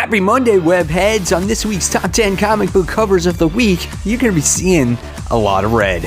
Happy Monday, webheads! On this week's Top 10 Comic Book Covers of the Week, you're going to be seeing a lot of red.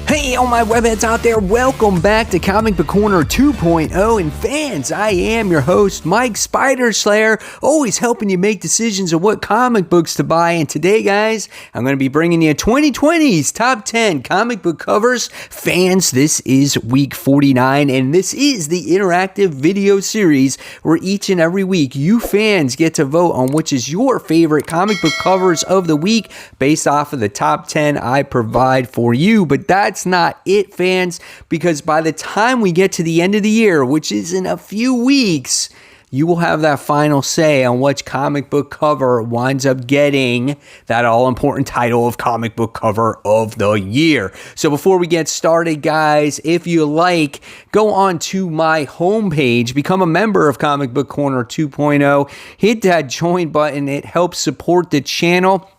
Hey, all my webheads out there, welcome back to Comic Book Corner 2.0. And fans, I am your host, Mike Spider Slayer, always helping you make decisions of what comic books to buy. And today, guys, I'm going to be bringing you 2020's Top 10 Comic Book Covers. Fans, this is week 49, and this is the interactive video series where each and every week you fans get to vote on which is your favorite comic book covers of the week based off of the top 10 I provide for you. But that's not it, fans, because by the time we get to the end of the year, which is in a few weeks, you will have that final say on which comic book cover winds up getting that all-important title of comic book cover of the year. So before we get started, guys, if you like, go on to my homepage, become a member of Comic Book Corner 2.0, hit that join button. It helps support the channel.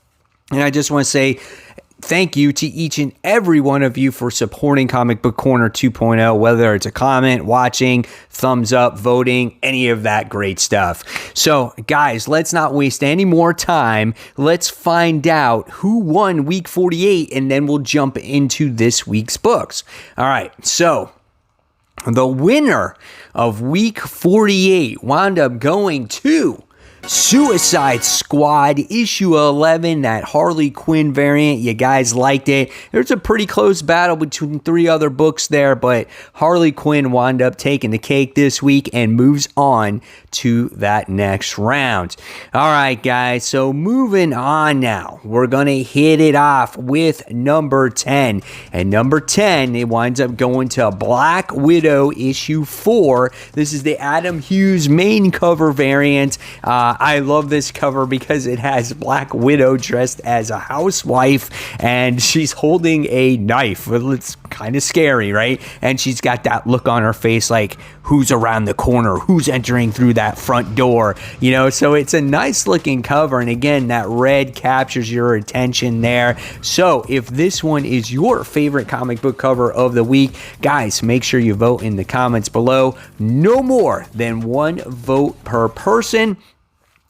And I just want to say thank you to each and every one of you for supporting Comic Book Corner 2.0, whether it's a comment, watching, thumbs up, voting, any of that great stuff. So, guys, let's not waste any more time. Let's find out who won week 48, and then we'll jump into this week's books. All right, so the winner of week 48 wound up going to Suicide Squad issue 11, that Harley Quinn variant. You guys liked it. There's a pretty close battle between three other books there, but Harley Quinn wound up taking the cake this week and moves on to that next round. All right, guys, so moving on now. We're going to hit it off with number 10. And number 10, it winds up going to Black Widow issue 4. This is the Adam Hughes main cover variant. I love this cover because it has Black Widow dressed as a housewife and she's holding a knife. It's kind of scary, right? And she's got that look on her face like, who's around the corner? Who's entering through that front door? You know, so it's a nice looking cover. And again, that red captures your attention there. So if this one is your favorite comic book cover of the week, guys, make sure you vote in the comments below. No more than one vote per person.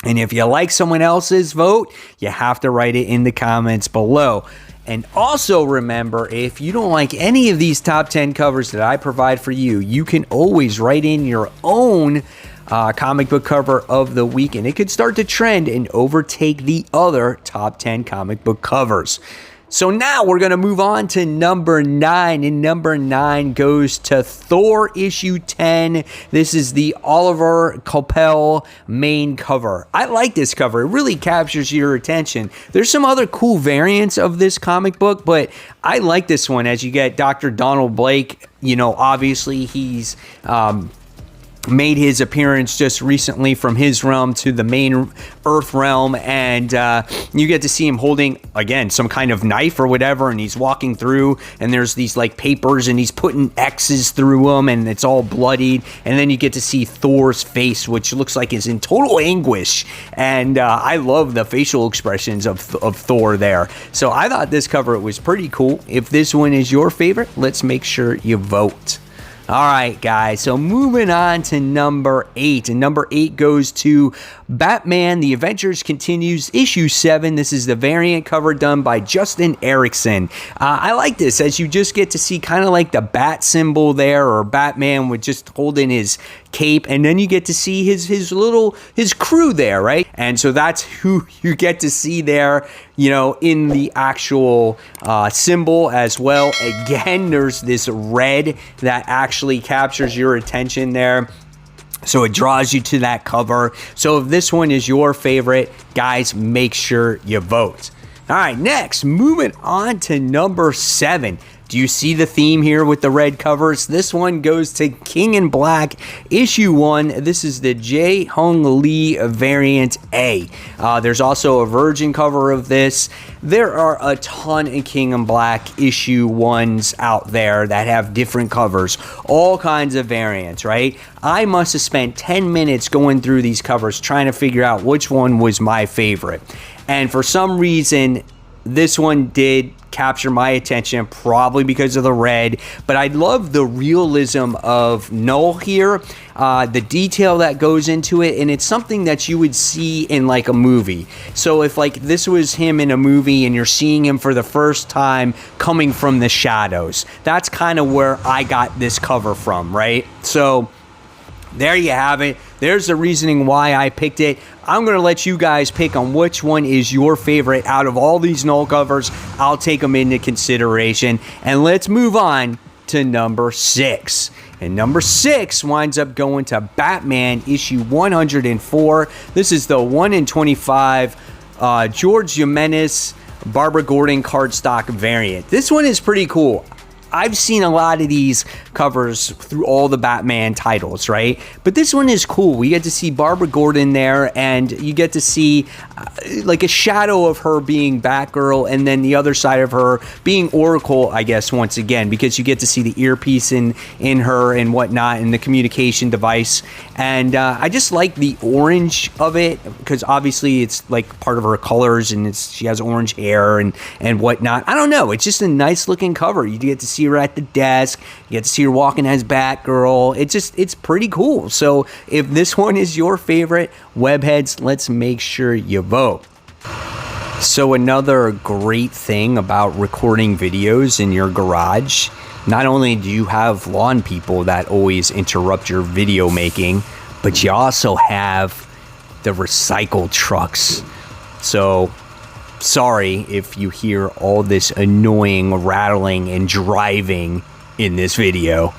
And if you like someone else's vote, you have to write it in the comments below. And also remember, if you don't like any of these top 10 covers that I provide for you, you can always write in your own comic book cover of the week, and it could start to trend and overtake the other top 10 comic book covers. So now we're going to move on to number 9, and number 9 goes to Thor issue 10. This is the Oliver Coipel main cover. I like this cover. It really captures your attention. There's some other cool variants of this comic book, but I like this one as you get Dr. Donald Blake. You know, obviously he's made his appearance just recently from his realm to the main Earth realm, and you get to see him holding, again, some kind of knife or whatever, and he's walking through, and there's these like papers, and he's putting X's through them, and it's all bloodied, and then you get to see Thor's face, which looks like he's in total anguish, and I love the facial expressions of Thor there. So I thought this cover was pretty cool. If this one is your favorite, let's make sure you vote. All right, guys, so moving on to number 8, and number 8 goes to Batman The Adventures Continues issue 7. This is the variant cover done by Justin Erickson. I like this as you just get to see kind of like the bat symbol there, or Batman with just holding his cape, and then you get to see his crew there, right? And so that's who you get to see there, you know, in the actual symbol as well. Again, there's this red that actually captures your attention there. So it draws you to that cover. So if this one is your favorite, guys, make sure you vote. All right, next, moving on to number 7. Do you see the theme here with the red covers? This one goes to King in Black, issue 1. This is the Jae Hong Lee variant A. There's also a Virgin cover of this. There are a ton of King in Black issue 1s out there that have different covers, all kinds of variants, right? I must have spent 10 minutes going through these covers trying to figure out which one was my favorite. And for some reason, this one did capture my attention, probably because of the red, but I love the realism of Null here, the detail that goes into it, and it's something that you would see in like a movie. So if like this was him in a movie and you're seeing him for the first time coming from the shadows, that's kind of where I got this cover from, right? So there you have it. There's the reasoning why I picked it. I'm going to let you guys pick on which one is your favorite out of all these Null covers. I'll take them into consideration. And let's move on to number 6. And number 6 winds up going to Batman issue 104. This is the 1 in 25 George Jimenez Barbara Gordon cardstock variant. This one is pretty cool. I've seen a lot of these covers through all the Batman titles, right? But this one is cool. We get to see Barbara Gordon there, and you get to see like a shadow of her being Batgirl, and then the other side of her being Oracle, I guess, once again, because you get to see the earpiece in her and whatnot, and the communication device. And I just like the orange of it, because obviously it's like part of her colors, and she has orange hair and whatnot. I don't know. It's just a nice looking cover. You get to see her at the desk. You get to see her walking as Batgirl. It's pretty cool. So if this one is your favorite, Webheads, let's make sure you vote. So another great thing about recording videos in your garage, not only do you have lawn people that always interrupt your video making, but you also have the recycle trucks. So sorry if you hear all this annoying rattling and driving in this video.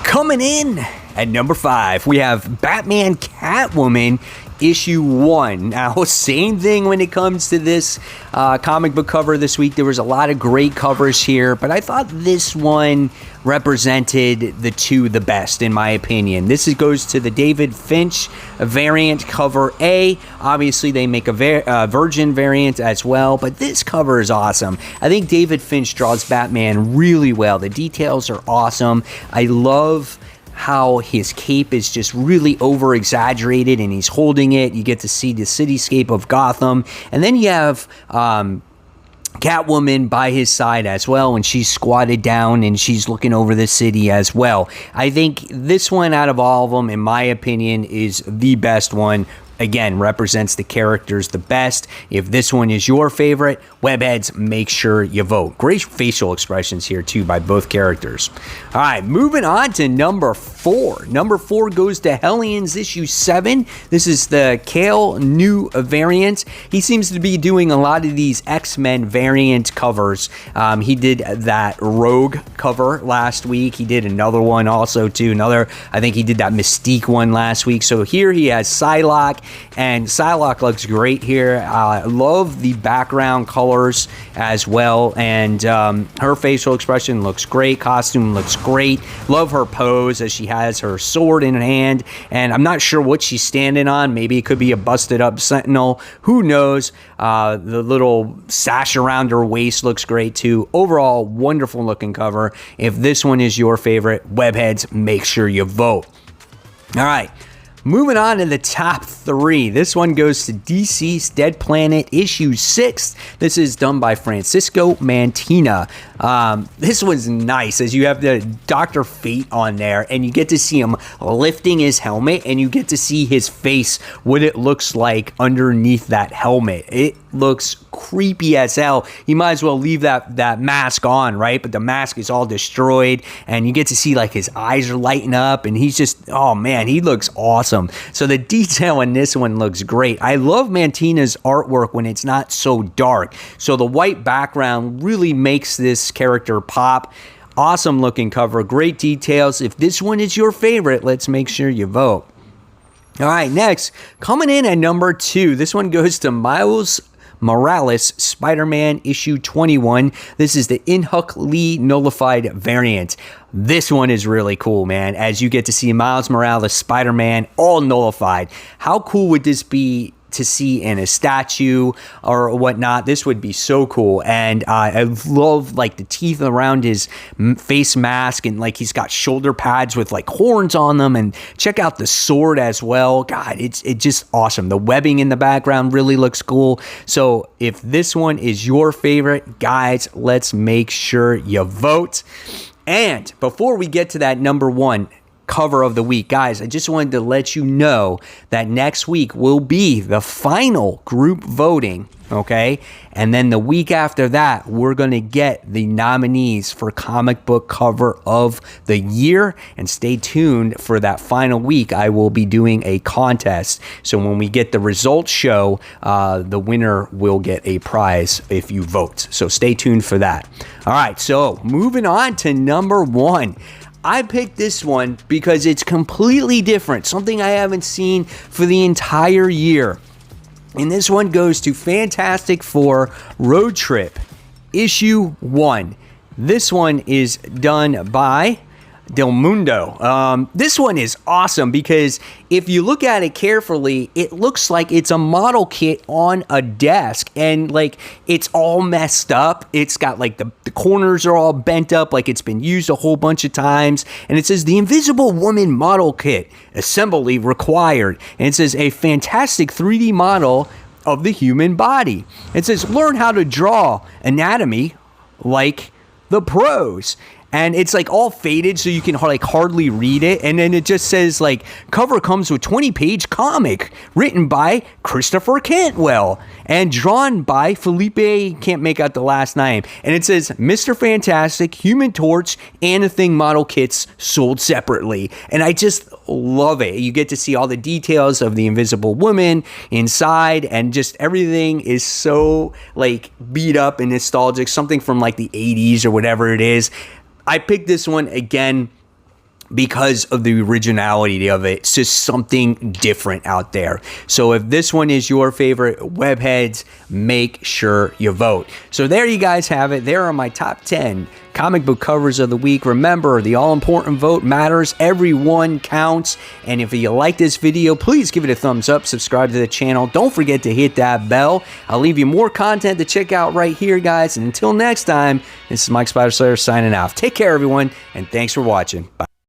Coming in at number 5, we have Batman Catwoman issue 1. Now, same thing when it comes to this comic book cover this week. There was a lot of great covers here, but I thought this one represented the two the best, in my opinion. This goes to the David Finch variant cover A. Obviously, they make a Virgin variant as well, but this cover is awesome. I think David Finch draws Batman really well. The details are awesome. I love how his cape is just really over exaggerated and he's holding it. You get to see the cityscape of Gotham, and then you have Catwoman by his side as well, and she's squatted down and she's looking over the city as well. I think this one out of all of them, in my opinion, is the best one. Again, represents the characters the best. If this one is your favorite, Webheads, make sure you vote. Great facial expressions here, too, by both characters. All right, moving on to number 4. Number 4 goes to Hellions issue 7. This is the Kale new variant. He seems to be doing a lot of these X-Men variant covers. He did that Rogue cover last week. He did another one also, too. I think he did that Mystique one last week. So here he has Psylocke. And Psylocke looks great here. I love the background colors as well. And her facial expression looks great. Costume looks great. Love her pose as she has her sword in hand. And I'm not sure what she's standing on. Maybe it could be a busted up Sentinel. Who knows? The little sash around her waist looks great too. Overall, wonderful looking cover. If this one is your favorite, Webheads, make sure you vote. All right. Moving on to the top 3. This one goes to DC's Dead Planet issue 6. This is done by Francisco Mantina. This was nice, as you have the Dr. Fate on there, and you get to see him lifting his helmet, and you get to see his face, what it looks like underneath that helmet. It looks creepy as hell. You might as well leave that mask on, right? But the mask is all destroyed, and you get to see like his eyes are lighting up, and he's just, oh man, he looks awesome. So the detail in this one looks great. I love Mantina's artwork when it's not so dark. So the white background really makes this character pop. Awesome looking cover, great details. If this one is your favorite, let's make sure you vote. All right, next, coming in at number 2, this one goes to Miles Morales Spider-Man issue 21. This is the Inhuck Lee nullified variant. This one is really cool, man, as you get to see Miles Morales Spider-Man all nullified. How cool would this be to see in a statue or whatnot. This would be so cool. And I love like the teeth around his face mask, and like he's got shoulder pads with like horns on them, and check out the sword as well. God, it's just awesome. The webbing in the background really looks cool. So if this one is your favorite, guys, let's make sure you vote. And before we get to that number one cover of the week, guys, I just wanted to let you know that next week will be the final group voting, okay? And then the week after that, we're going to get the nominees for comic book cover of the year. And stay tuned for that final week. I will be doing a contest. So when we get the results show, the winner will get a prize if you vote. So stay tuned for that. All right, so moving on to number one. I picked this one because it's completely different, something I haven't seen for the entire year. And this one goes to Fantastic Four Road Trip, Issue 1. This one is done by Del Mundo. This one is awesome because if you look at it carefully, it looks like it's a model kit on a desk, and like it's all messed up. It's got like the corners are all bent up, like it's been used a whole bunch of times. And it says the Invisible Woman model kit, assembly required. And it says a fantastic 3D model of the human body. It says learn how to draw anatomy like the pros. And it's like all faded so you can like hardly read it. And then it just says like cover comes with 20-page comic written by Christopher Cantwell and drawn by Felipe, can't make out the last name. And it says Mr. Fantastic, Human Torch, and a Thing model kits sold separately. And I just love it. You get to see all the details of the Invisible Woman inside, and just everything is so like beat up and nostalgic, something from like the 80s or whatever it is. I picked this one again because of the originality of it. It's just something different out there. So if this one is your favorite, webheads, make sure you vote. So there you guys have it. There are my top 10 comic book covers of the week. Remember, the all-important vote matters. Every one counts. And if you like this video, please give it a thumbs up. Subscribe to the channel. Don't forget to hit that bell. I'll leave you more content to check out right here, guys. And until next time, this is Mike Spider Slayer signing off. Take care, everyone, and thanks for watching. Bye.